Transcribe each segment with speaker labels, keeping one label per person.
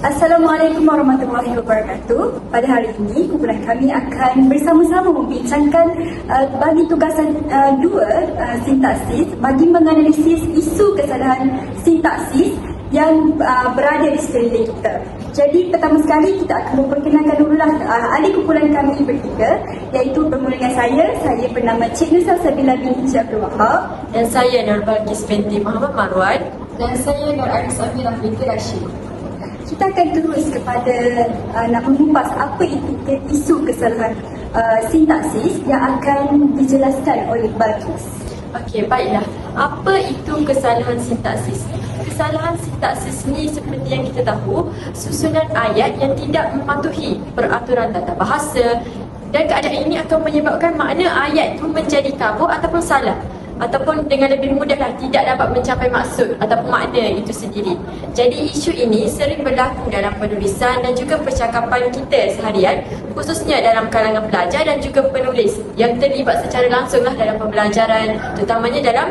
Speaker 1: Assalamualaikum warahmatullahi wabarakatuh. Pada hari ini, kumpulan kami akan bersama-sama membincangkan bagi tugasan 2 sintaksis bagi menganalisis isu kesalahan sintaksis yang berada di sekeliling kita. Jadi pertama sekali kita akan memperkenalkan dululah ahli kumpulan kami bertiga, iaitu bermula dengan saya bernama Cik Nusa Sabila binti Abdul Wahab,
Speaker 2: dan saya Nur Balqis binti Muhammad Marwan,
Speaker 3: dan saya Nur Arif Samirah binti Rashid.
Speaker 1: Kita akan terus kepada nak mengupas apa itu isu kesalahan sintaksis yang akan dijelaskan oleh Balqis.
Speaker 2: Okey, baiklah. Apa itu kesalahan sintaksis? Kesalahan sintaksis ni seperti yang kita tahu, susunan ayat yang tidak mematuhi peraturan tata bahasa, dan keadaan ini akan menyebabkan makna ayat itu menjadi kabur ataupun salah, ataupun dengan lebih mudahlah tidak dapat mencapai maksud ataupun makna itu sendiri. Jadi isu ini sering berlaku dalam penulisan dan juga percakapan kita seharian, khususnya dalam kalangan pelajar dan juga penulis yang terlibat secara langsunglah dalam pembelajaran, terutamanya dalam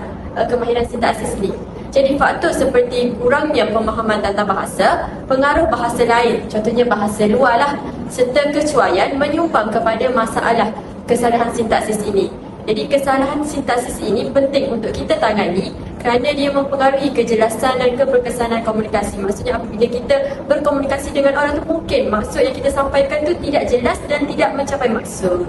Speaker 2: kemahiran sintaksis ini. Jadi faktor seperti kurangnya pemahaman tata bahasa, pengaruh bahasa lain, contohnya bahasa luar lah, serta kecuaian menyumbang kepada masalah kesalahan sintaksis ini. Jadi kesalahan sintaksis ini penting untuk kita tangani kerana dia mempengaruhi kejelasan dan keberkesanan komunikasi. Maksudnya apabila kita berkomunikasi dengan orang tu, mungkin maksud yang kita sampaikan tu tidak jelas dan tidak mencapai maksud.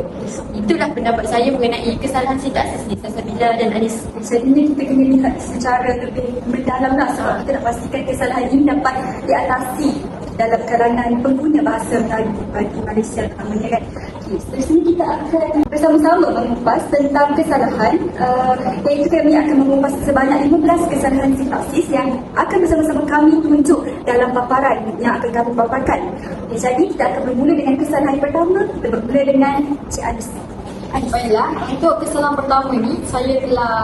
Speaker 2: Itulah pendapat saya mengenai kesalahan sintaksis ni, Sabila dan Anis.
Speaker 1: Jadi kita kena lihat secara lebih mendalam lah, sebab kita nak pastikan kesalahan ini dapat diatasi dalam kalangan pengguna bahasa Melayu bagi Malaysia terutamanya kan. Dari sini kita akan bersama-sama mengupas tentang kesalahan, iaitu kami akan mengupas sebanyak 15 kesalahan sintaksis yang akan bersama-sama kami tunjuk dalam paparan yang akan kami paparkan. Jadi kita akan bermula dengan kesalahan pertama. Kita bermula dengan Cik Anis.
Speaker 3: Baiklah, untuk kesalahan pertama ni saya telah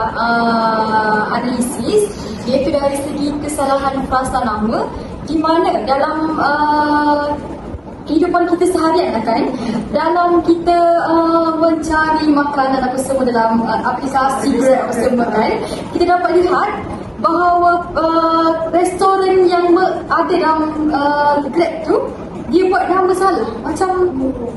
Speaker 3: analisis, iaitu dari segi kesalahan frasa nama, di mana dalam kehidupan kita seharian kan, dalam kita mencari makanan apa semua dalam aplikasi Grab apa semua kan, kita dapat lihat bahawa restoran yang ada dalam Grab tu dia buat nama salah, macam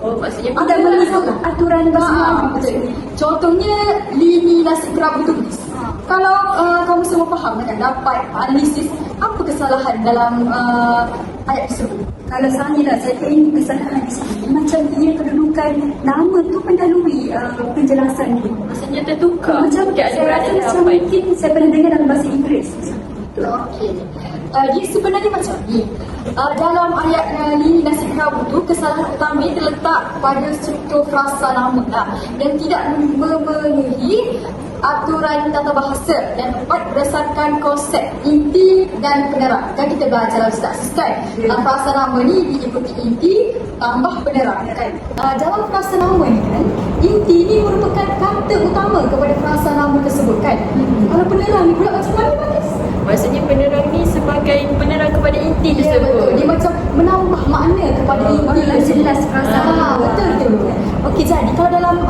Speaker 2: Maksudnya
Speaker 1: tidak mengikut aturan bahasa.
Speaker 3: betul. Contohnya Lini Nasi Kerabu tulis. Kalau kamu semua faham kan, dapat analisis apa kesalahan dalam ayat tersebut.
Speaker 1: Kalau saya tengok kesalahan di sini, macam dia kedudukan nama tu mendahului penjelasan ni.
Speaker 2: maksudnya tertukar.
Speaker 1: Macam
Speaker 2: tidak
Speaker 1: saya rasa
Speaker 2: ada
Speaker 1: macam mungkin saya pernah dengar dalam bahasa Inggeris.
Speaker 3: Okey. Dia sebenarnya macam ni. Dalam ayat Lini Nasi Kerabu tu, kesalahan utama terletak pada struktur frasa nama lah, yang tidak memenuhi aturan tata bahasa dan tepat berdasarkan konsep inti dan penerang. Kan kita belajar dalam sintaksis kan, frasa nama ni diikuti inti tambah penerang kan. Dalam frasa nama ni kan, inti ni merupakan kata utama kepada frasa nama tersebut kan. Kalau penerang ni pula macam mana Bagus?
Speaker 2: Maksudnya penerang ni sebagai penerang kepada inti
Speaker 3: Ya,
Speaker 2: tersebut.
Speaker 3: betul. Dia macam menambah makna kepada inti.
Speaker 1: jelas frasa.
Speaker 3: Betul. Okey, jadi kalau dalam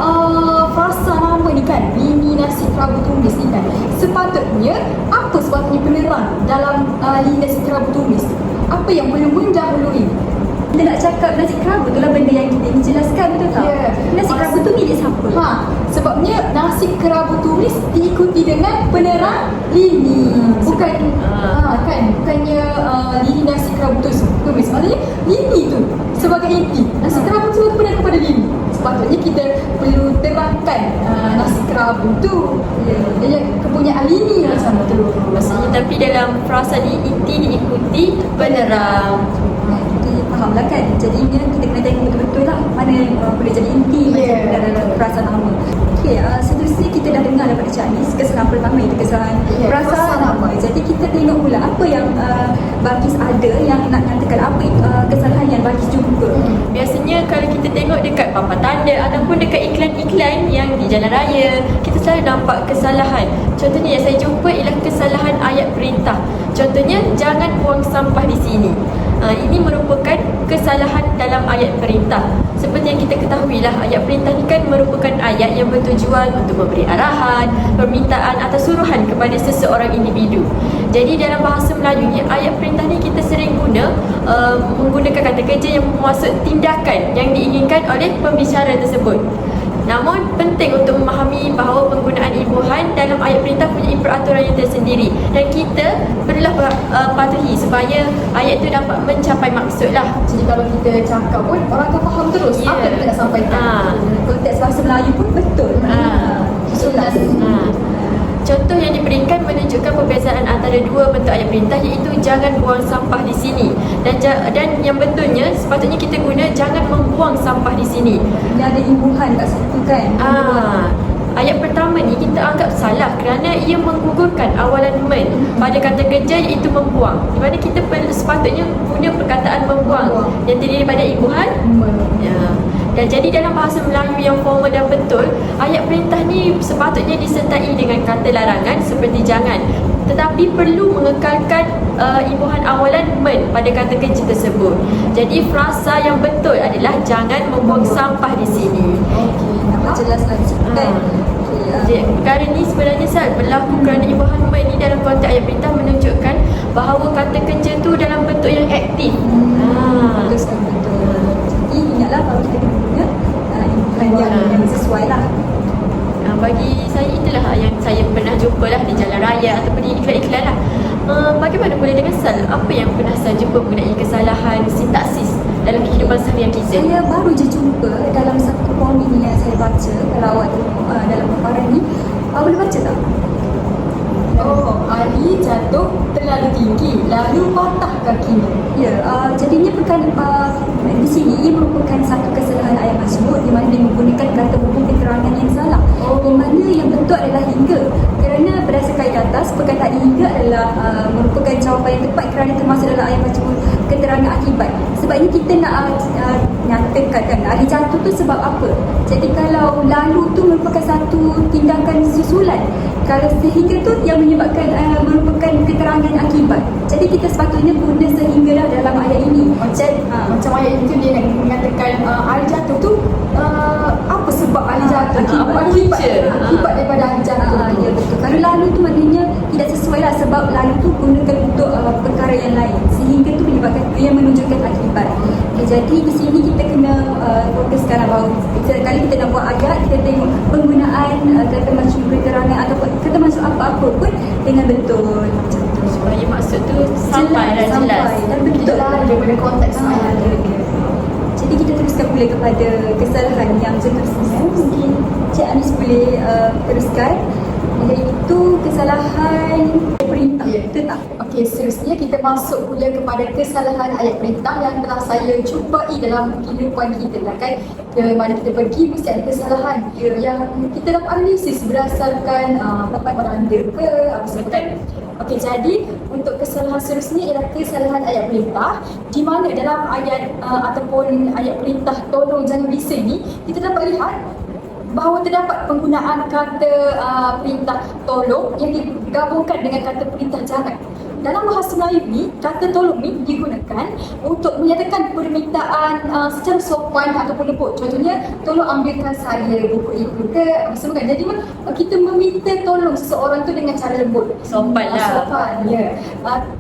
Speaker 3: frasa nama ni kan, Lini Nasi Kerabu tulis ni kan, sepatutnya apa sepatutnya penerang dalam Lini Nasi Kerabu tulis? Apa yang belum mendahului?
Speaker 1: Kita nak cakap nasi kerabu tu lah benda yang kita ingin jelaskan, betul tak?
Speaker 3: Ya.
Speaker 1: Nasi kerabu tu milik siapa?
Speaker 3: Sebabnya nasi kerabu tulis diikuti dengan penerang Lini. Bukannya Lini nasi kerabu tulis. Maksudnya Lini tu sebagai inti. Nasi kerabu tu kepada Lini. Sepatutnya kita perlu terangkan nasi kerabu tu. Dia kepunyaan Lini macam tu.
Speaker 2: Maksudnya tapi dalam frasa ni inti diikuti penerang.
Speaker 1: Jadi faham. lah kan. Jadinya kita kena tengok betul-betul lah mana yang boleh jadi inti macam dalam perasaan nama. Okey, seterusnya kita dah dengar daripada Cik Anis kesalahan pertama itu kesalahan perasaan nama. Jadi kita tengok pula apa yang Balkis ada yang nak nyatakan apa kesalahan yang Balkis jumpa.
Speaker 2: Biasanya kalau kita tengok dekat papan tanda ataupun dekat iklan-iklan yang di jalan raya, kita selalu nampak kesalahan. Contohnya yang saya jumpa ialah kesalahan ayat perintah. Contohnya, jangan buang sampah di sini. Ini merupakan kesalahan dalam ayat perintah. Seperti yang kita ketahui lah, ayat perintah ni kan merupakan ayat yang bertujuan untuk memberi arahan, permintaan atau suruhan kepada seseorang individu. Jadi dalam bahasa Melayu ni, ayat perintah ni kita sering menggunakan kata kerja yang bermaksud tindakan yang diinginkan oleh pembicara tersebut. Namun penting untuk memahami bahawa penggunaan imbuhan dalam ayat perintah punya peraturan yang tersendiri dan kita perlulah patuhi supaya ayat itu dapat mencapai maksud lah.
Speaker 3: Jadi kalau kita cakap pun orang akan faham terus apa yang kita nak sampaikan.
Speaker 1: Konteks bahasa Melayu pun betul.
Speaker 3: Jelas.
Speaker 2: Contoh yang diberikan menunjukkan perbezaan antara dua bentuk ayat perintah, iaitu jangan buang sampah di sini dan yang betulnya sepatutnya kita guna jangan membuang sampah di sini.
Speaker 1: Dia ada imbuhan kat situ kan.
Speaker 2: Ayat pertama ni kita anggap salah kerana ia menggugurkan awalan men pada kata kerja iaitu membuang, di mana kita sepatutnya guna perkataan membuang yang terdiri daripada imbuhan. Dan jadi dalam bahasa Melayu yang formal dan betul, ayat perintah ni sepatutnya disertai dengan kata larangan seperti jangan, tetapi perlu mengekalkan imbuhan awalan men pada kata kerja tersebut. Jadi frasa yang betul adalah jangan membuang sampah di sini.
Speaker 1: Nampak jelas lagi kan.
Speaker 2: Perkara ni sebenarnya berlaku kerana imbuhan men ni dalam konteks ayat perintah menunjukkan bahawa kata kerja tu dalam bentuk yang aktif.
Speaker 1: Betul sekali, betul. Jadi ingatlah kalau kita guna imbuhan yang sesuai lah.
Speaker 2: Bagi saya itulah yang saya pernah jumpa lah di jalan raya ataupun di iklan-iklan lah. Bagaimana pula dengan Sal? Apa yang pernah Sal jumpa mengenai kesalahan sintaksis dalam kehidupan seharian kita?
Speaker 1: Saya baru je jumpa dalam satu komik ni yang saya baca. Kalau awak tengok dalam paparan ni, boleh baca tak?
Speaker 3: Ali jatuh terlalu tinggi lalu patah kakinya.
Speaker 1: Ya, jadinya di sini ia merupakan satu kesalahan ayat Mazmur di mana dia menggunakan kata hubung keterangan yang salah. Di mana yang betul adalah hingga. Kerana berdasarkan di atas, perkataan hingga adalah merupakan jawapan yang tepat kerana termasuk dalam ayat Mazmur keterangan akibat. Sebab ini kita nak nyatakan kan, Ali jatuh tu sebab apa. Jadi kalau lalu tu merupakan satu tindakan susulan, kalau sehingga tu yang menyebabkan merupakan keterangan akibat. Jadi kita sepatutnya guna sehinggalah dalam ayat ini.
Speaker 3: Macam ayat itu dia nak mengatakan Ali jatuh tu apa sebab Ali jatuh? Akibat daripada Ali jatuh.
Speaker 1: Ya betul. Kalau lalu tu maknanya tidak sesuai lah, sebab lalu tu gunakan untuk perkara yang lain. Sehingga tu menyebabkan yang menunjukkan akibat. Jadi di sini kita kena fokuskan bahawa setiap kali kita nak buat ayat, kita tengok penggunaan kata masuk keterangan ataupun kata masuk apa-apa pun dengan betul macam tu.
Speaker 2: Supaya maksud tu sampai dan jelas
Speaker 1: dan betul
Speaker 3: daripada konteks ayat.
Speaker 1: Jadi kita teruskan pula kepada kesalahan yang seterusnya. Mungkin Cik Anis boleh teruskan, iaitu kesalahan perintah. Betul tak?
Speaker 3: Okey, seterusnya kita masuk pula kepada kesalahan ayat perintah yang telah saya jumpai dalam kehidupan kita lah kan. Ke mana kita pergi mesti ada kesalahan yang kita dapat analisis berdasarkan beranda ke apa sebagainya. Okey, jadi untuk kesalahan seterusnya ialah kesalahan ayat perintah, di mana dalam ayat ataupun ayat perintah tolong jangan bising ni kita dapat lihat bahawa terdapat penggunaan kata perintah tolong yang digabungkan dengan kata perintah jangan. Dalam bahasa Melayu ni, kata tolong ni digunakan untuk menyatakan permintaan secara sopan ataupun lembut. Contohnya, tolong ambilkan saya buku itu ke sebagainya. Jadi kita meminta tolong seseorang tu dengan cara lembut.
Speaker 2: Sopan lah.
Speaker 3: Sopan, ya.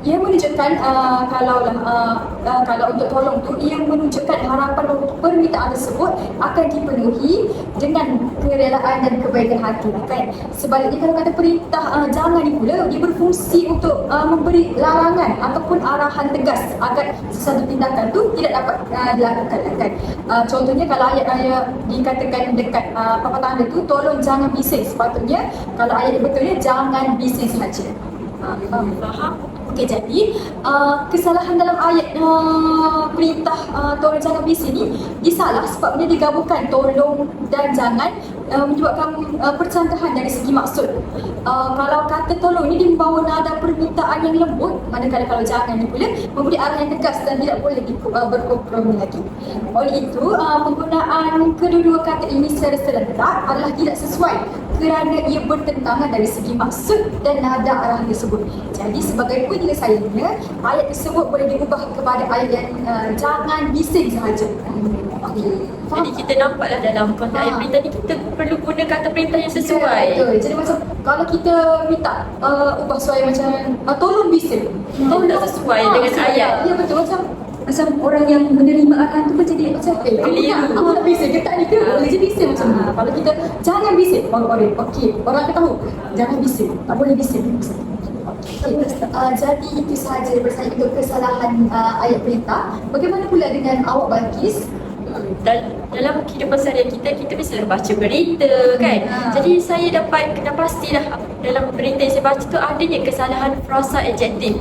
Speaker 3: Ia menunjukkan kalau untuk tolong tu, ia menunjukkan harapan bahawa permintaan tersebut akan dipenuhi dengan kerelaan dan kebaikan hati, kan? Sebaliknya kalau kata perintah jangan ni pula, dia berfungsi untuk memberi larangan ataupun arahan tegas agar sesuatu tindakan tu tidak dapat dilakukan, kan? Contohnya kalau ayat-ayat dikatakan dekat papan tanda tu tolong jangan bising, sepatutnya kalau ayat betulnya jangan bising sahaja. Faham? Okey, jadi kesalahan dalam ayat perintah tolong jangan bising ni disalah sebabnya digabungkan tolong dan jangan menyebabkan percanggahan dari segi maksud. Kalau kata tolong ni dia membawa nada permintaan yang lembut, manakala kalau jangan ni pula memberi arah yang tegas dan tidak boleh berkompromi lagi. Oleh itu, penggunaan kedua-dua kata ini secara serentak adalah tidak sesuai kerana ia bertentangan dari segi maksud dan nada arah tersebut. Jadi sebagai penyelesaiannya, ayat tersebut boleh diubah kepada ayat yang jangan bising sahaja. Okey.
Speaker 2: Jadi kita nampaklah dalam konteks ayat perintah ni kita perlu guna kata perintah yang sesuai.
Speaker 3: Betul. Jadi macam kalau kita minta ubah suara macam tolong bising.
Speaker 2: Tolong tak sesuai dengan ayat.
Speaker 3: Ya betul,
Speaker 1: Macam orang yang menerima arahan tu pun jadi macam
Speaker 3: aku nak bising ke tak ni ke? Boleh je bising macam ni. Kalau kita jangan bising, boleh. Okey, orang akan tahu. Jangan bising. Tak boleh bising. Jadi itu sahaja daripada saya untuk kesalahan ayat perintah. Bagaimana pula dengan awak Balkis?
Speaker 2: Dalam kehidupan seharian kita mestilah baca berita kan. Jadi saya dapat kena pastilah dalam berita yang saya baca tu adanya kesalahan frasa adjektif.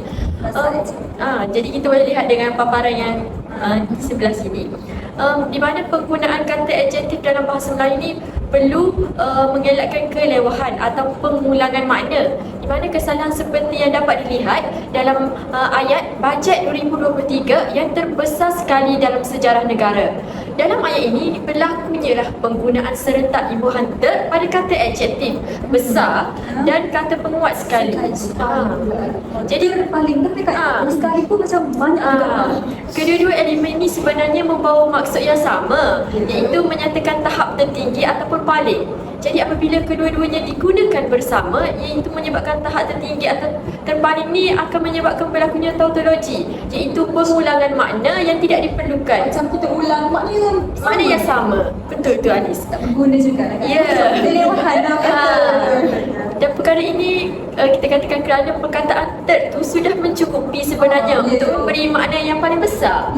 Speaker 2: Jadi kita boleh lihat dengan paparan yang di sebelah sini. Di mana penggunaan kata adjektif dalam bahasa Melayu ni perlu mengelakkan kelewahan atau pengulangan makna. Di mana kesalahan seperti yang dapat dilihat dalam ayat bajet 2023 yang terbesar sekali dalam sejarah negara. Dalam ayat ini berlakunya penggunaan serentak imbuhan ter pada kata adjektif besar dan kata penguat sekali.
Speaker 1: jadi paling tapi kat sekali pun macam banyak juga.
Speaker 2: Kedua-dua elemen ini sebenarnya membawa maksud yang sama, iaitu menyatakan tahap tertinggi ataupun paling. Jadi apabila kedua-duanya digunakan bersama, iaitu menyebabkan tahap tertinggi atau terpaling ni akan menyebabkan berlakunya tautologi, iaitu pengulangan makna yang tidak diperlukan.
Speaker 3: Macam kita ulang
Speaker 2: Makna yang sama. Betul tu Anis.
Speaker 1: Tak berguna juga lah kan.
Speaker 2: Ya.
Speaker 1: Kelewahan lah kata.
Speaker 2: Dan perkara ini kita katakan kerana perkataan third tu sudah mencukupi sebenarnya untuk memberi makna yang paling besar.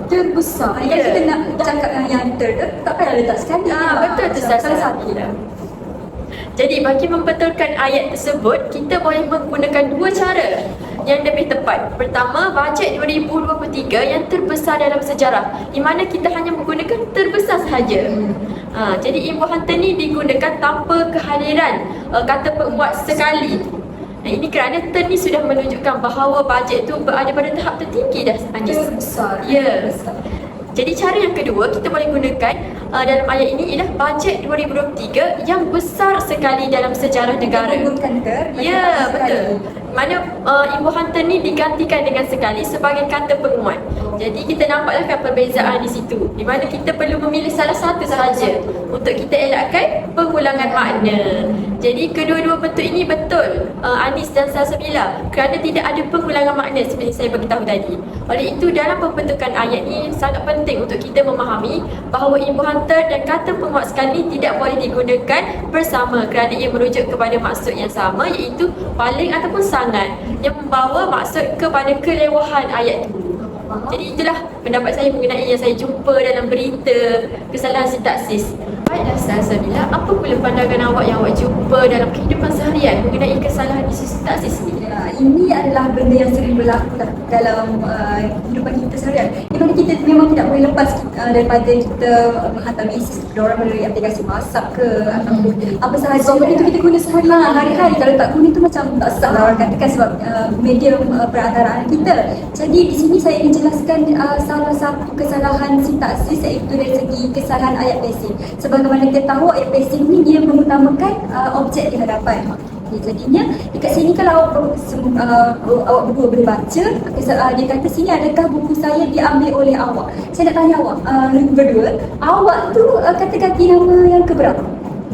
Speaker 3: terbesar.
Speaker 1: Kalau kita nak cakap yang third, tak payah letak sekali.
Speaker 2: Betul tu
Speaker 1: Salah satu.
Speaker 2: Jadi bagi membetulkan ayat tersebut, kita boleh menggunakan dua cara yang lebih tepat. Pertama, bajet 2023 yang terbesar dalam sejarah, di mana kita hanya menggunakan terbesar sahaja. Jadi imbuhan ter ni digunakan tanpa kehadiran kata penguat sekali. Ini kerana ter ni sudah menunjukkan bahawa bajet tu berada pada tahap tertinggi dah, Anis.
Speaker 3: Terbesar.
Speaker 2: Ya. Jadi cara yang kedua kita boleh gunakan dalam ayat ini ialah bajet 2023 yang besar sekali dalam sejarah negara.
Speaker 1: Menggunakan ter.
Speaker 2: Ya, betul. Mana imbuhan ter ni digantikan dengan sekali sebagai kata penguat. Jadi kita nampaklah kan perbezaan di situ, di mana kita perlu memilih salah satu sahaja untuk kita elakkan pengulangan makna. Jadi kedua-dua bentuk ini betul, Anis dan Salsabila, kerana tidak ada pengulangan makna seperti saya beritahu tadi. Oleh itu dalam pembentukan ayat ini sangat penting untuk kita memahami bahawa imbuhan ter dan kata penguat sekali tidak boleh digunakan bersama kerana ia merujuk kepada maksud yang sama, iaitu paling ataupun sangat, yang membawa maksud kepada kelewahan ayat itu. Jadi itulah pendapat saya mengenai yang saya jumpa dalam berita kesalahan sintaksis. Baiklah Salsabila, apa pula pandangan awak yang awak jumpa dalam kehidupan seharian mengenai kesalahan isu sintaksis ini?
Speaker 1: Ini adalah benda yang sering berlaku dalam kehidupan kita seharian, di mana kita memang tidak boleh lepas daripada kita menghantar mesej kepada orang melalui aplikasi WhatsApp ke ataupun apa sahaja.
Speaker 3: So benda tu kita guna seharian.
Speaker 1: Hari-hari kalau tak guna tu macam tak sah lah orang katakan, sebab media perantaraan kita. Jadi di sini saya ingin jelaskan salah satu kesalahan sintaksis, iaitu dari segi kesalahan ayat pasif. Sebagaimana kita tahu, ayat pasif ni dia mengutamakan objek di hadapan. Jadinya dekat sini kalau awak berdua boleh baca, dia kata sini, adakah buku saya diambil oleh awak? Saya nak tanya awak berdua, awak tu kata ganti nama yang keberapa?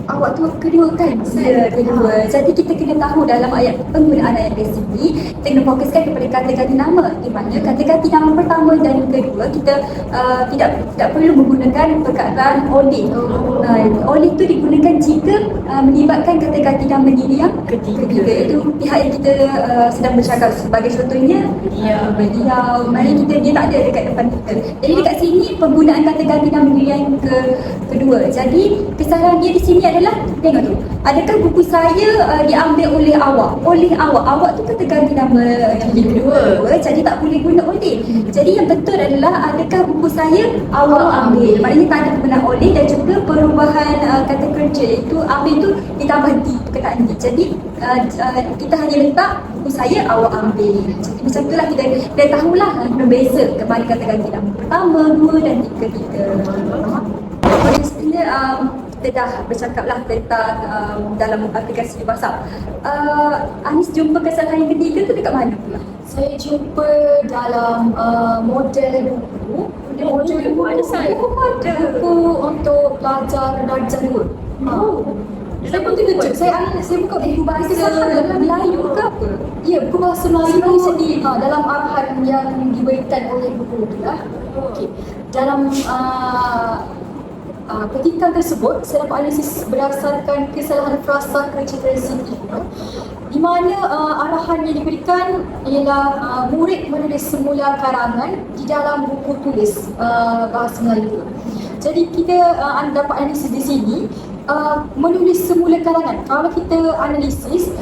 Speaker 1: Awak tu kedua kan? Saya kedua. Jadi kita kena tahu dalam ayat penggunaan ayat pasif ni, kita kena fokuskan kepada kata ganti nama, di mana kata ganti nama pertama dan kedua kita tidak perlu menggunakan perkataan oleh. Oleh tu digunakan jika melibatkan kata ganti nama diri yang ketiga, iaitu pihak yang kita sedang bercakap. Sebagai contohnya beliau, mari kita, dia tak ada dekat depan kita. Jadi dekat sini penggunaan kata ganti nama diri yang kedua. Jadi kesalahan dia di sini adalah adalah, tengok tu, adakah buku saya diambil oleh awak? Awak tu kata ganti nama yang kedua, jadi tak boleh guna oleh. Jadi yang betul adalah adakah buku saya awak ambil. Maknanya tak ada penggunaan oleh dan juga perubahan kata kerja, iaitu ambil tu ditambah di perkataan di. Jadi kita hanya letak buku saya awak ambil. Jadi macam itulah kita dah tahulah berbeza kembali kata ganti nama pertama, dua dan tiga. Sebenarnya kita dah bercakap lah tentang dalam aplikasi WhatsApp. Anis jumpa kesalahan yang ketiga tu dekat mana pula?
Speaker 3: Saya jumpa dalam model buku. Model buku ada saya. Buku untuk pelajar darjah 2. Saya pun terkejut. Saya buka buku bahasa
Speaker 1: Dalam Melayu ke apa?
Speaker 3: Ya, buku bahasa Melayu sendiri dalam arahan yang diberikan oleh buku itu lah. Okey. Dalam petikan tersebut, saya dapat analisis berdasarkan kesalahan frasa kerja transitif, di mana arahan yang diberikan ialah murid menulis semula karangan di dalam buku tulis bahasa Melayu. Jadi kita dapat analisis di sini menulis semula karangan. Kalau kita analisis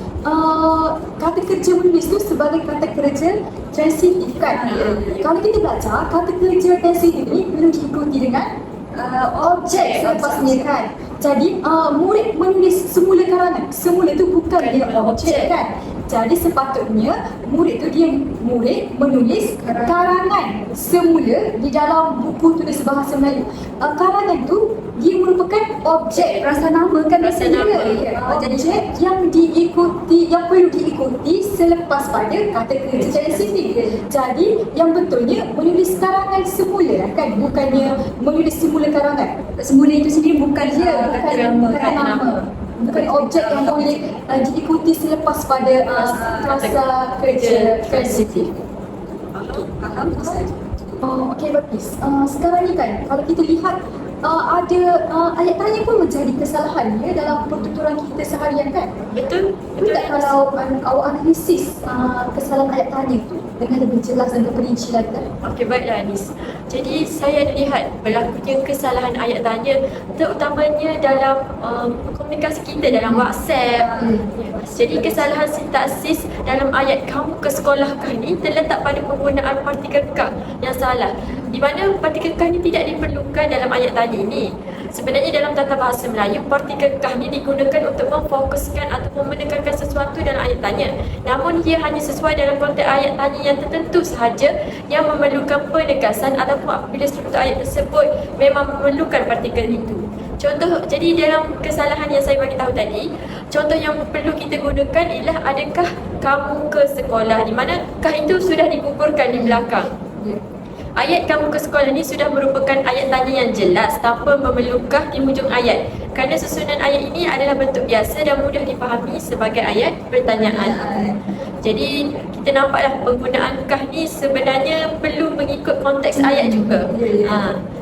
Speaker 3: kata kerja menulis tu sebagai kata kerja transitif kan. Kalau kita belajar kata kerja transitif ni perlu diikuti dengan objek selepasnya kan. Jadi murid menulis semula karangan. Semula tu bukan dia objek kan. Jadi sepatutnya murid menulis karangan semula di dalam buku tulis bahasa Melayu. Karangan tu dia merupakan objek
Speaker 1: Rasa nama kan
Speaker 2: Rasa nama.
Speaker 3: objek yang diikuti, yang perlu diikuti selepas pada kata kerja transitif. Jadi yang betulnya menulis karangan semula kan, bukannya menulis semula karangan.
Speaker 1: Semula itu sendiri bukan kata nama.
Speaker 3: bukan nama. Bukan objek yang boleh diikuti selepas pada frasa kerja transitif.
Speaker 1: Faham?
Speaker 3: Okey, bagus. Sekarang ni kan kalau kita lihat ada ayat tanya pun menjadi kesalahan ya dalam pertuturan kita seharian kan.
Speaker 2: Betul?
Speaker 3: Betul tak kalau awak analisis kesalahan ayat tanya tu dengan lebih jelas dan terperinci lagi kan?
Speaker 2: Okey, baiklah Anis. Jadi saya ada lihat berlakunya kesalahan ayat tanya terutamanya dalam komunikasi kita dalam WhatsApp. Jadi kesalahan sintaksis dalam ayat kamu ke sekolah kah ni terletak pada penggunaan partikel kah yang salah. Di mana partikel kah ni tidak diperlukan dalam ayat tanya ini. Sebenarnya dalam tata bahasa Melayu, partikel kah ni digunakan untuk memfokuskan ataupun menekankan sesuatu dalam ayat tanya. Namun ia hanya sesuai dalam konteks ayat tanya yang tertentu sahaja yang memerlukan penegasan ataupun apabila struktur ayat tersebut memang memerlukan partikel itu. Contoh, jadi dalam kesalahan yang saya bagi tahu tadi, contoh yang perlu kita gunakan ialah adakah kamu ke sekolah, di mana kah itu sudah digugurkan di belakang. Ayat kamu ke sekolah ni sudah merupakan ayat tanya yang jelas tanpa memerlukan di hujung ayat. Kerana susunan ayat ini adalah bentuk biasa dan mudah dipahami sebagai ayat pertanyaan. Jadi kita nampaklah penggunaan kah ni sebenarnya perlu mengikut konteks ayat juga.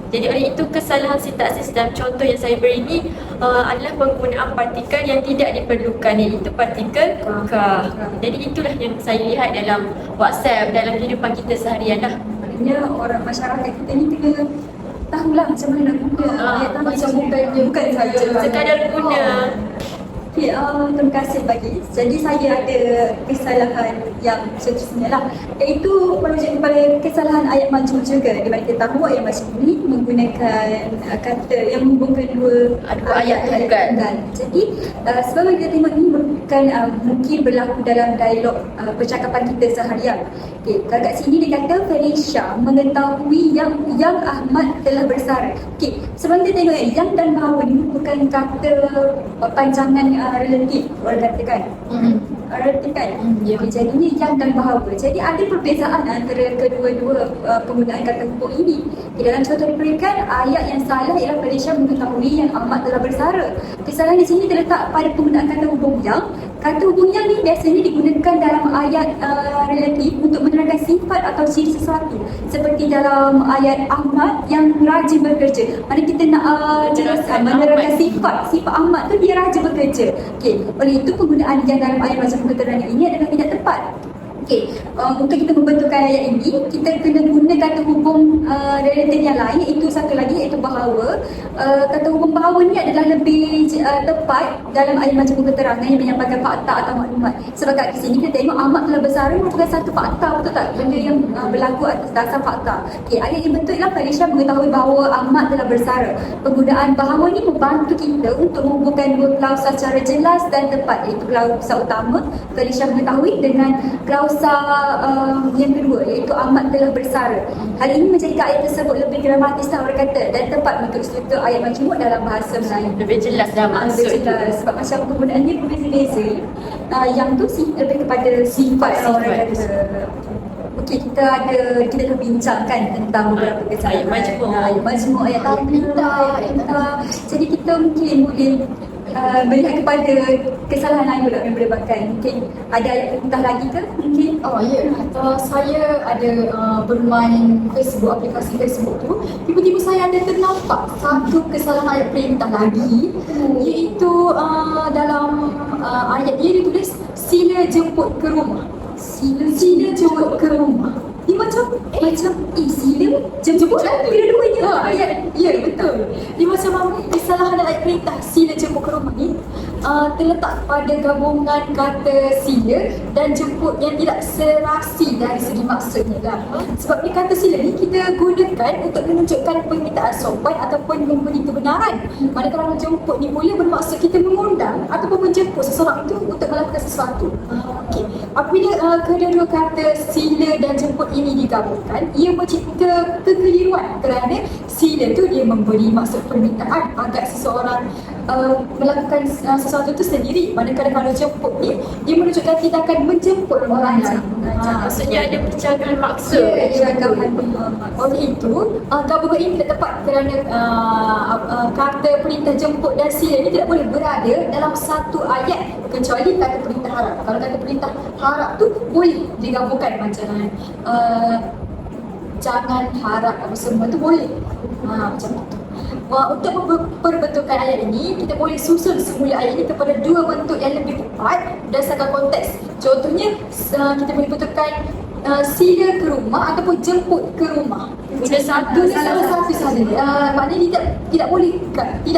Speaker 2: Jadi oleh itu kesalahan sintaksis dalam contoh yang saya beri ini adalah penggunaan partikel yang tidak diperlukan, iaitu partikel kah. Jadi itulah yang saya lihat dalam WhatsApp, dalam kehidupan kita seharian lah.
Speaker 1: Maknanya orang masyarakat kita ni kena tahulah macam mana nak guna ayat tanya.
Speaker 3: Macam bukan saja
Speaker 2: Sekadar guna.
Speaker 1: Okay, terima kasih bagi. Jadi saya ada kesalahan yang seterusnya lah, iaitu merujuk kepada kesalahan ayat majhul juga. Di mana kita tahu ayat majhul ni menggunakan kata yang menghubungkan dua
Speaker 2: ayat tunggal.
Speaker 1: Jadi sebab kita tengok ni merupakan mungkin berlaku dalam dialog percakapan kita seharian. Okay, kat sini dia kata Felicia mengetahui yang Ahmad telah bersara. Okay, sebelum kita tengok yang dan bahawa ni merupakan kata panjangan relatif, orang katakan. Relatif kan? Okay, jadinya yang dan bahawa. Jadi ada perbezaan antara kedua-dua penggunaan kata hubung ini. Okay, dalam contoh diberikan, ayat yang salah ialah Felicia mengetahui yang Ahmad telah bersara. Kesalahan di sini terletak pada penggunaan kata hubung yang. Kata hubung yang ni biasanya digunakan dalam ayat relatif untuk menerangkan sifat atau ciri sesuatu. Seperti dalam ayat Ahmad yang rajin bekerja. Mana kita nak jelaskan menerangkan sifat Ahmad tu dia rajin bekerja. Okey, oleh itu penggunaan yang dalam ayat macam keterangan ini adalah tidak tepat. Okey, untuk kita membentukkan ayat ini, kita kena guna kata hubung relatif yang lain, iaitu satu lagi iaitu bahawa. Kata hubung bahawa ni adalah lebih tepat dalam ayat majmuk keterangan yang menyampaikan fakta atau maklumat. Sebab kat sini kita tengok amat telah bersara merupakan satu fakta, betul tak? Benda yang berlaku atas dasar fakta. Okey, ayat yang betul ialah Falisha mengetahui bahawa amat telah bersara. Penggunaan bahawa ni membantu kita untuk menghubungkan dua klausa secara jelas dan tepat, iaitu klausa utama Falisha mengetahui dengan klausa yang kedua iaitu amat telah bersara. Hal ini menjadikan ayat tersebut lebih dramatis dan berkata dan tepat untuk struktur ayat majmuk dalam bahasa Melayu.
Speaker 2: Lebih jelas dah maksud
Speaker 1: Lebih jelas sebab macam penggunaan dia berbeza-beza. Yang tu lebih kepada sifat orang kata. Okey, kita dah bincangkan tentang beberapa kesalahan ayat majmuk, ayat perintah. Jadi kita mungkin boleh melihat kepada kesalahan lain pula yang menyebabkan. Mungkin ada ayat perintah lagi ke? Mungkin
Speaker 3: Saya ada bermain Facebook, aplikasi Facebook tu, tiba-tiba saya ada ternampak satu kesalahan ayat perintah lagi, iaitu dalam ayat dia ditulis sila jemput ke rumah. Sila jemput ke rumah. Dia macam sila jemput lah. Kedua-duanya ayat. Ya, betul. Dia macam kesalahan ayat perintah sila jemput ke rumah ni terletak pada gabungan kata sila dan jemput yang tidak serasi dari segi maksudnya lah. Sebab ni kata sila ni kita gunakan untuk menunjukkan permintaan sopan ataupun memberi kebenaran. Manakala jemput ni boleh bermaksud kita mengundang ataupun menjemput seseorang itu untuk melakukan sesuatu. Okey. Apabila kedua-dua kata sila dan jemput ini digabungkan, ia mencipta kekeliruan kerana sila tu dia memberi maksud permintaan agar seseorang melakukan sesuatu itu sendiri. Manakala kalau jemput ni dia menunjukkan tindakan menjemput orang lain.
Speaker 2: Maksudnya ada percakapan maksud.
Speaker 3: Oleh itu, gabungan ini tidak tepat kerana kata perintah jemput dan sila ini tidak boleh berada dalam satu ayat kecuali kata perintah harap. Kalau kata perintah harap tu boleh digabungkan macam jangan harap apa semua tu boleh. Macam tu. Untuk memperbetulkan ayat ini, kita boleh susun semula ayat ini kepada dua bentuk yang lebih tepat berdasarkan konteks. Contohnya, kita boleh betulkan sila ke rumah ataupun jemput ke rumah.
Speaker 2: Guna satu
Speaker 3: saja. Maknanya tidak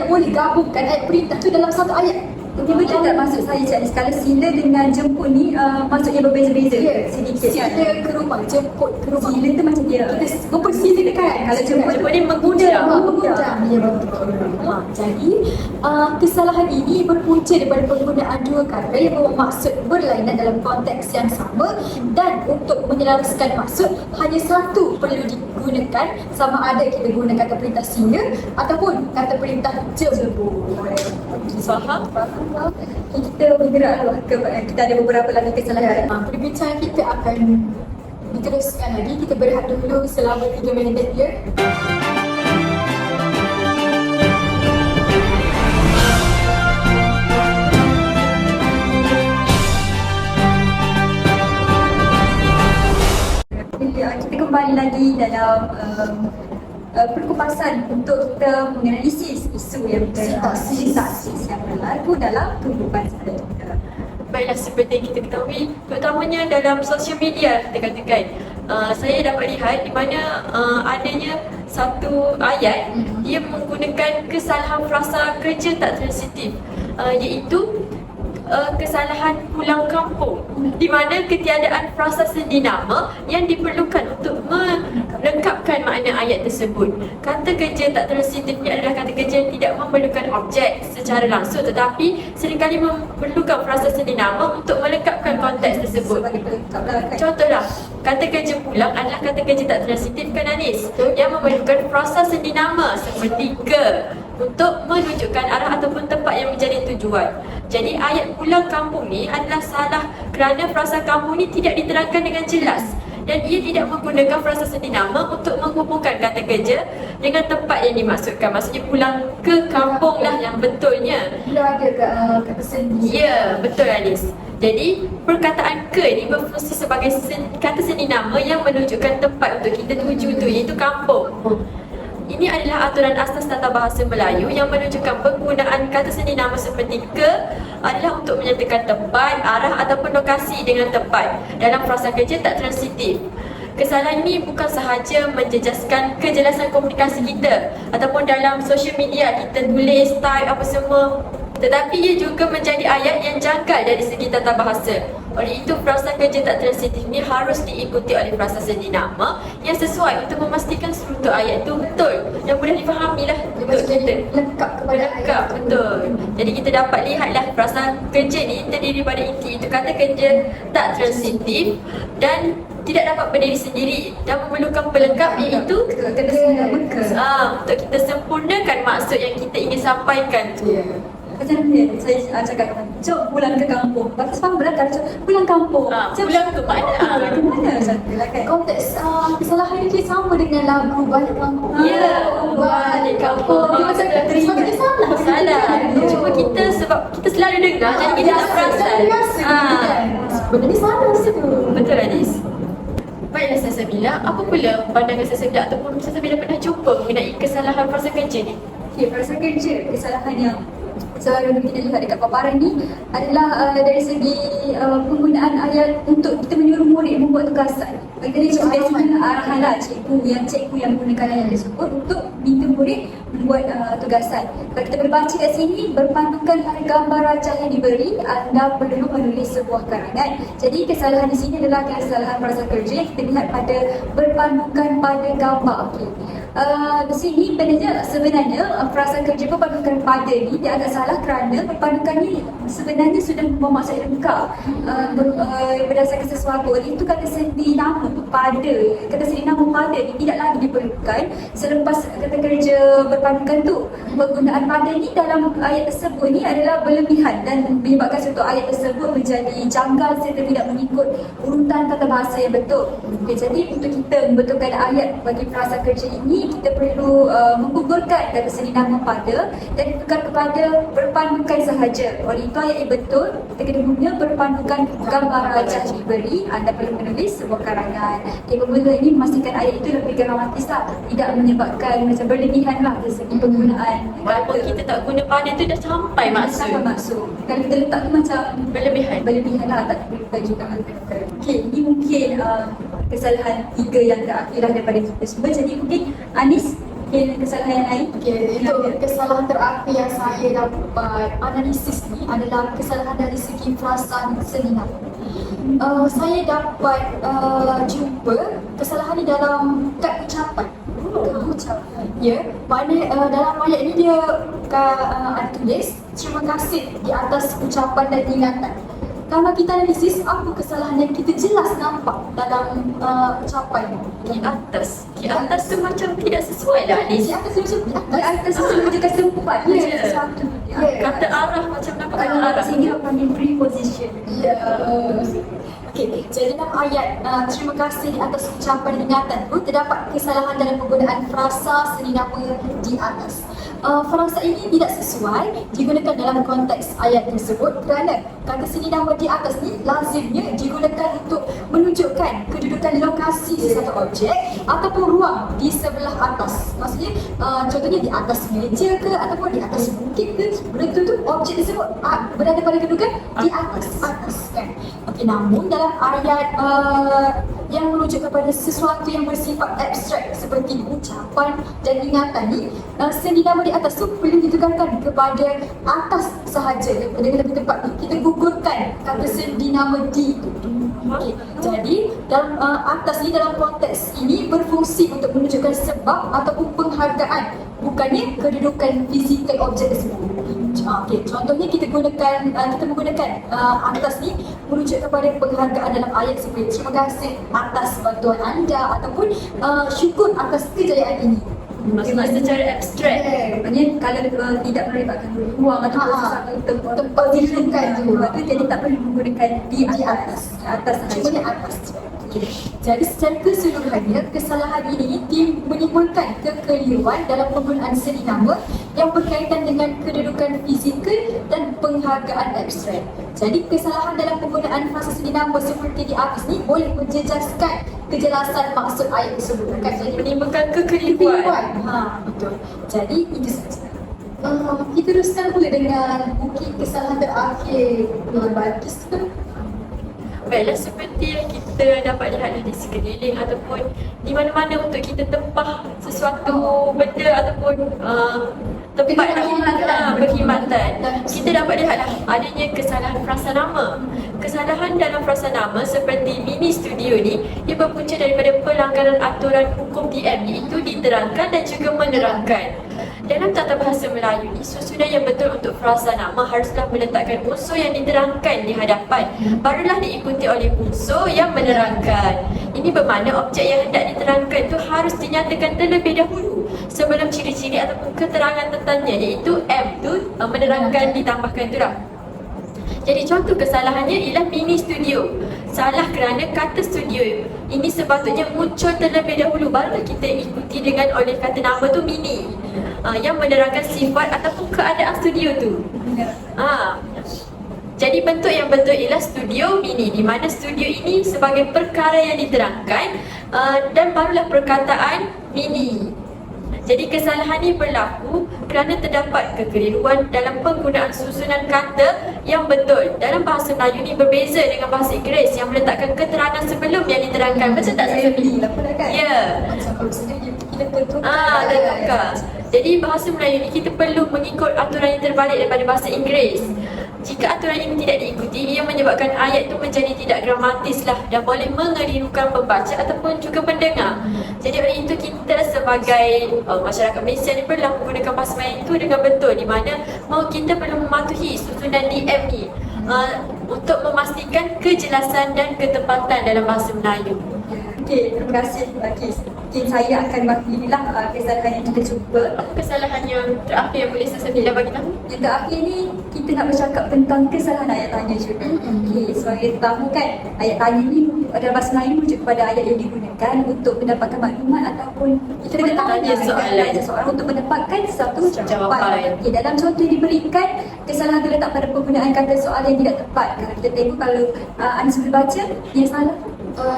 Speaker 3: boleh gabungkan ayat perintah tu dalam satu ayat.
Speaker 1: Okey, betul tak maksud saya Cik? Kalau sila dengan jemput ni maksudnya berbeza-beza sedikit kan?
Speaker 3: Sila ke rumah, jemput ke rumah.
Speaker 1: Sila tu macam dia
Speaker 3: Kita mempersilakan.
Speaker 1: Kalau jemput
Speaker 2: ni mengundang.
Speaker 3: Ya, betul. Jadi kesalahan ini berpunca daripada penggunaan dua kata yang bermaksud berlainan dalam konteks yang sama, dan untuk menyelaraskan maksud hanya satu perlu digunakan, sama ada kita guna kata perintah sila ataupun kata perintah jemput.
Speaker 2: Faham?
Speaker 1: Kita bergeraklah kita ada beberapa lagi kesalahan.
Speaker 3: Perbincangan kita akan diteruskan lagi. Kita berehat dulu selama 3 minit ya.
Speaker 1: Kita kembali lagi dalam perkupasan untuk kita menganalisis isu yang sintaksis yang berlaku dalam kehidupan sehari-hari.
Speaker 2: Baiklah, seperti yang kita ketahui, terutamanya dalam sosial media kita katakan, saya dapat lihat di mana adanya satu ayat dia menggunakan kesalahan frasa kerja tak transitif, iaitu kesalahan pulang kampung, di mana ketiadaan frasa sendi nama yang diperlukan untuk melengkapkan makna ayat tersebut. Kata kerja tak transitif ni adalah kata kerja yang tidak memerlukan objek secara langsung, tetapi seringkali memerlukan frasa sendi nama untuk melengkapkan konteks tersebut. Contohlah, kata kerja pulang adalah kata kerja tak transitif kan Anis, yang memerlukan frasa sendi nama seperti ke untuk menunjukkan arah ataupun tempat yang menjadi tujuan. Jadi ayat pulang kampung ni adalah salah kerana frasa kampung ni tidak diterangkan dengan jelas, dan ia tidak menggunakan frasa sendi nama untuk menghubungkan kata kerja dengan tempat yang dimaksudkan. Maksudnya pulang ke kampung lah yang betulnya.
Speaker 3: Belum ada kata sendi.
Speaker 2: Ya, betul Anis. Jadi perkataan ke ni berfungsi sebagai kata sendi nama yang menunjukkan tempat untuk kita tuju tu, iaitu kampung. Ini adalah aturan asas tata bahasa Melayu yang menunjukkan penggunaan kata seni nama seperti ke adalah untuk menyatakan tempat, arah ataupun lokasi dengan tepat dalam frasa kerja tak transitif. Kesalahan ini bukan sahaja menjejaskan kejelasan komunikasi kita ataupun dalam social media kita tulis, type apa semua, tetapi ia juga menjadi ayat yang janggal dari segi tata bahasa. Oleh itu, frasa kerja tak transitif ini harus diikuti oleh frasa seni nama yang sesuai untuk memastikan struktur ayat itu betul dan mudah difahami lah untuk kita.
Speaker 3: Lengkap kepada
Speaker 2: Lengkap, betul. Jadi kita dapat lihatlah frasa kerja ni terdiri pada inti itu kata kerja tak transitif dan tidak dapat berdiri sendiri dan memerlukan pelengkap iaitu
Speaker 1: Kata seni nama ke.
Speaker 2: untuk kita sempurnakan maksud yang kita ingin sampaikan tu.
Speaker 1: Macam mana saya cakap dengan jom pulang ke kampung. Lepas faham berat kalau pulang kampung.
Speaker 2: Pulang ke mana?
Speaker 1: Pulang ke mana macam tu lah kan.
Speaker 3: konteks kesalahan ini sama dengan lagu Balik Kampung.
Speaker 2: Ya, balik kampung.
Speaker 3: Dia macam sebab dia salah.
Speaker 2: Salah. Cuma kita sebab kita selalu dengar jadi kita tak perasan.
Speaker 3: Benda ni salah tu.
Speaker 2: Betul Anis. Baiklah Salsabila, apa pula pandangan Salsabila ataupun Salsabila pernah jumpa mengenai kesalahan frasa kerja ni?
Speaker 1: Okay, frasa kerja, kesalahan yang selalu kita lihat dekat paparan ni adalah dari segi penggunaan ayat untuk kita menyuruh murid membuat tugasan. Bagi tadi cikgu biasanya arahan lah cikgu yang gunakan ayat tersebut untuk minta murid membuat tugasan. Kalau kita berbaca kat sini, berpandukan pada gambar rajah yang diberi, anda perlu menulis sebuah karangan. Jadi kesalahan di sini adalah kesalahan frasa kerja yang kita lihat pada berpandukan pada gambar. Okay. Di sini sebenarnya frasa kerja berpandukan pada ni dia agak salah kerana berpandukan ni sebenarnya sudah membawa maksud lengkap berdasarkan sesuatu. Oleh itu kata seni nama pada, kata seni nama pada ni tidak lagi diperlukan selepas kata kerja berpandukan tu. Penggunaan pada ni dalam ayat tersebut ni adalah berlebihan dan menyebabkan suatu ayat tersebut menjadi janggal serta tidak mengikut urutan tata bahasa yang betul. Okay, jadi untuk kita membetulkan ayat bagi frasa kerja ini, kita perlu menggugurkan kata seni nama pada dan ditukar kepada berpandukan sahaja. Oleh itu ayat yang betul kita kena guna berpandukan gambar rajah diberi, anda perlu menulis sebuah karangan. Okay, pemula ini memastikan ayat itu lebih dramatis lah, tidak menyebabkan macam berlebihan lah dari segi penggunaan
Speaker 2: Walaupun
Speaker 1: kata.
Speaker 2: kita tak guna pada tu dah sampai maksud.
Speaker 1: Sampai maksud. Kalau kita letak tu macam
Speaker 2: Berlebihan
Speaker 1: lah, tak diperlukan juga. Okay, ini mungkin kesalahan tiga yang terakhir lah daripada kita semua. Jadi mungkin Anis, kesalahan yang lain.
Speaker 3: Okey, itu kesalahan terakhir yang saya dapat analisis ni adalah kesalahan dari segi frasa seni nama. Saya dapat jumpa kesalahan ni dalam kad ucapan. Ya, mana dalam ayat ni dia ada tulis terima kasih di atas ucapan dan ingatan. Kalau kita analisis apa kesalahan yang kita jelas nampak dalam ucapan
Speaker 2: di atas tu macam tidak sesuai lah
Speaker 3: di
Speaker 2: Anis.
Speaker 3: atas tu macam
Speaker 1: Di atas itu menunjukkan tempat
Speaker 3: Ya.
Speaker 1: macam sesuatu.
Speaker 2: Kata arah macam nampak kata
Speaker 1: Kalau
Speaker 2: arah.
Speaker 1: sini panggil preposition.
Speaker 3: Ya. Okey, jadi dalam ayat terima kasih di atas ucapan ingatan tu terdapat kesalahan dalam penggunaan frasa seni nama di atas. Frasa ini tidak sesuai digunakan dalam konteks ayat tersebut kerana kata seni nama di atas ni lazimnya digunakan untuk menunjukkan kedudukan lokasi sesuatu objek ataupun ruang di sebelah atas. Maksudnya contohnya di atas meja ke ataupun di atas bukit ke, benda tu objek tersebut berada pada kedudukan di atas kan. Okey, namun dalam ayat yang merujuk kepada sesuatu yang bersifat abstrak seperti ucapan dan ingatan ni, seni nama di atas tu perlu ditekankan kepada atas sahaja. Dengan lebih tepat ni kita gugurkan kata seni nama di tu. Okay. Jadi dalam atas ni dalam konteks ini berfungsi untuk menunjukkan sebab ataupun penghargaan, bukannya kedudukan fizikal objek tersebut. Okay. Contohnya kita menggunakan atas ni merujuk kepada penghargaan dalam ayat seperti terima kasih atas bantuan anda ataupun syukur atas kejayaan ini.
Speaker 2: Maksudnya secara abstrak.
Speaker 1: Maksudnya kalau tidak melibatkan ruang atau tempat
Speaker 3: dihidupkan tu.
Speaker 1: Jadi tak perlu menggunakan di atas. Di atas
Speaker 3: Cuma di atas. Jadi secara keseluruhannya kesalahan ini menimbulkan kekeliruan dalam penggunaan seni nama yang berkaitan dengan kedudukan fizikal dan penghargaan abstrak. Jadi kesalahan dalam penggunaan frasa seni nama seperti di atas ni boleh menjejaskan kejelasan maksud ayat tersebut. Kan? Jadi
Speaker 2: Menimbulkan kekeliruan.
Speaker 3: Betul. Jadi itu saja. Kita teruskan pula dengan mungkin kesalahan terakhir Balkis tu.
Speaker 2: Baiklah, seperti yang kita dapat lihat di sekeliling ataupun di mana-mana untuk kita tempah sesuatu benda ataupun tempat perkhidmatan, kita dapat lihatlah adanya kesalahan frasa nama. Kesalahan dalam frasa nama seperti mini studio ni, ia berpunca daripada pelanggaran aturan hukum DM, iaitu diterangkan dan juga menerangkan. Dalam tata bahasa Melayu ni, susunan yang betul untuk frasa nama haruslah meletakkan unsur yang diterangkan di hadapan, barulah diikuti oleh unsur yang menerangkan. Ini bermakna objek yang hendak diterangkan itu harus dinyatakan terlebih dahulu sebelum ciri-ciri ataupun keterangan tentangnya, iaitu M tu menerangkan ditambahkan tu lah. Jadi contoh kesalahannya ialah mini studio. Salah kerana kata studio ini sepatutnya muncul terlebih dahulu, barulah kita ikuti dengan oleh kata nama tu mini, yang menerangkan sifat ataupun keadaan studio tu. Jadi bentuk yang betul ialah studio mini, di mana studio ini sebagai perkara yang diterangkan, dan barulah perkataan mini. Jadi kesalahan ini berlaku kerana terdapat kekeliruan dalam penggunaan susunan kata yang betul. Dalam bahasa Melayu ni berbeza dengan bahasa Inggeris yang meletakkan keterangan sebelum yang diterangkan. Macam tak saya beli? Ya.
Speaker 3: Macam kalau sebenarnya kita tertukar.
Speaker 2: Tertukar. Jadi bahasa Melayu ni kita perlu mengikut aturan yang terbalik daripada bahasa Inggeris. Jika aturan ini tidak diikuti, ia menyebabkan ayat itu menjadi tidak gramatis lah dan boleh mengelirukan pembaca ataupun juga pendengar. Jadi oleh itu kita sebagai masyarakat Malaysia ni perlu menggunakan bahasa Melayu itu dengan betul, di mana kita perlu mematuhi susunan DM ni untuk memastikan kejelasan dan ketepatan dalam bahasa Melayu.
Speaker 1: Okey, terima kasih. Okey, saya akan bakililah kesalahan yang kita cuba.
Speaker 2: Apa kesalahan yang terakhir yang boleh Sasabila bagi tahu?
Speaker 1: Yang terakhir ni kita nak bercakap tentang kesalahan ayat tanya juga. Okey, sebagai kita tahu kan, ayat tanya ni dalam bahasa Melayu merujuk kepada ayat yang digunakan untuk mendapatkan maklumat ataupun kita kena tanya soalan untuk mendapatkan satu jawapan. Okey, dalam contoh yang diberikan, kesalahan terletak pada penggunaan kata soalan yang tidak tepat. Kalau kita tengok, kalau anda sudah baca, yang salah.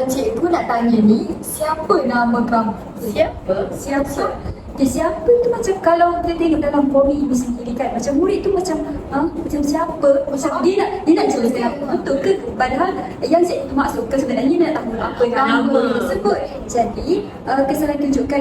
Speaker 3: Cikgu nak tanya ni, siapa nama kamu?
Speaker 1: Siapa? Okay, siapa tu macam kalau kita tengok dalam komik ini sendiri kan, macam murid tu macam siapa? Macam dia nak jelaskan betul ke? Padahal yang cikgu tu maksudkan sebenarnya dia nak tahu apa nama tersebut. Jadi kesalahan tunjukkan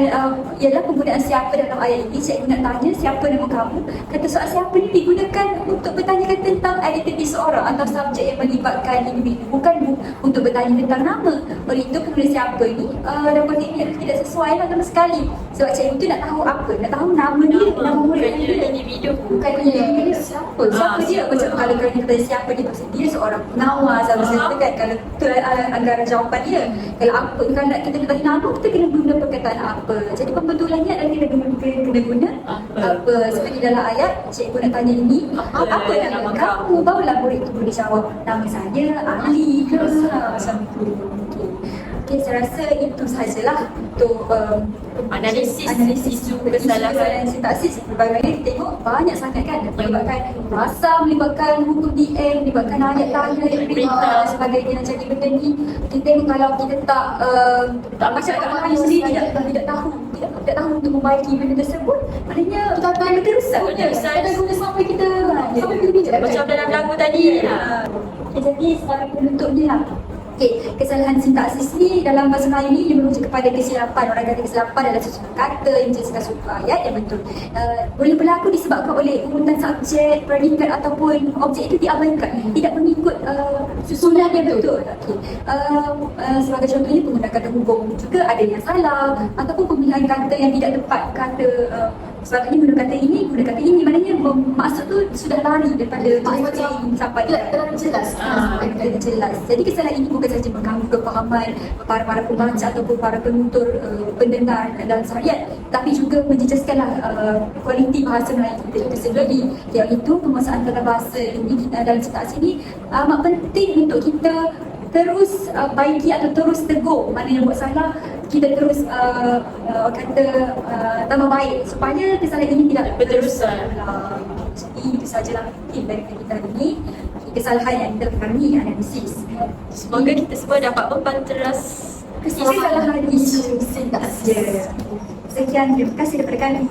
Speaker 1: ialah penggunaan siapa dalam ayat ini. Cikgu nak tanya siapa nama kamu. Kata soal siapa ni digunakan untuk bertanyakan tentang identiti seorang atau subjek yang melibatkan individu, bukan untuk bertanya tentang nama. Oleh itu penggunaan siapa ni dalam konteks ini tidak sesuai lah sama sekali. Sebab cikgu tu nak tahu apa? Nak tahu nama dia, nama murid dia,
Speaker 2: individu.
Speaker 1: Bukan dia siapa? Siapa dia? Macam kalau kita tanya siapa dia, maksud dia seorang pengawal sama kan? Kalau tu anggaran jawapan dia. Kalau apa, kalau nak kita tanya nama, kita kena guna perkataan apa. Jadi pembetulannya adalah kena guna apa. Seperti dalam ayat, cikgu nak tanya ini, apa nama kamu? Barulah murid tu boleh jawab, nama saya Ali ke? Macam tu. Okay, saya rasa itu sahajalah untuk
Speaker 2: analisis isu
Speaker 1: kesalahan sintaksis. Berbagai kita tengok banyak sangat kan, melibatkan bahasa, melibatkan hukum DM, melibatkan ayat tanya, perintah dan sebagainya. Dan jadi benda ni kita tengok kalau kita tak masyarakat Melayu sendiri tidak tahu untuk membaiki benda tersebut, maknanya kita akan terusah. Kita guna sampai kita
Speaker 2: macam dalam lagu tadi.
Speaker 1: Jadi sebagai penutupnya lah, kesalahan sintaksis ni dalam bahasa Melayu ni dia merujuk kepada kesilapan. Orang kata kesilapan dalam susunan kata yang menjelaskan suatu ayat yang betul. Boleh berlaku disebabkan oleh urutan subjek, predikat ataupun objek itu diabaikan, tidak mengikut susunan yang betul. Sebagai contohnya penggunaan kata hubung juga ada yang salah, ataupun pemilihan kata yang tidak tepat. Sebabnya guna kata ini, maknanya maksud tu sudah lari daripada macam sampai
Speaker 3: terlalu jelas.
Speaker 1: Jelas. Jadi kesalahan ini bukan sahaja mengganggu kefahaman para pembaca ataupun para penutur pendengar dalam seharian, tapi juga menjejaskanlah kualiti bahasa Melayu kita itu sendiri. Iaitu penguasaan tata bahasa ini dalam sintaksis ini amat penting untuk kita terus baiki atau terus tegur mana yang buat salah, kita terus tambah baik supaya kesalahan ini tidak
Speaker 2: Berterusan.
Speaker 1: Jadi itu sajalah mungkin dari kita ini kesalahan yang kita kami analisis.
Speaker 2: Semoga kita semua dapat mempanteras
Speaker 1: Kesalahan isu sintaksis. Sekian, terima kasih daripada kami.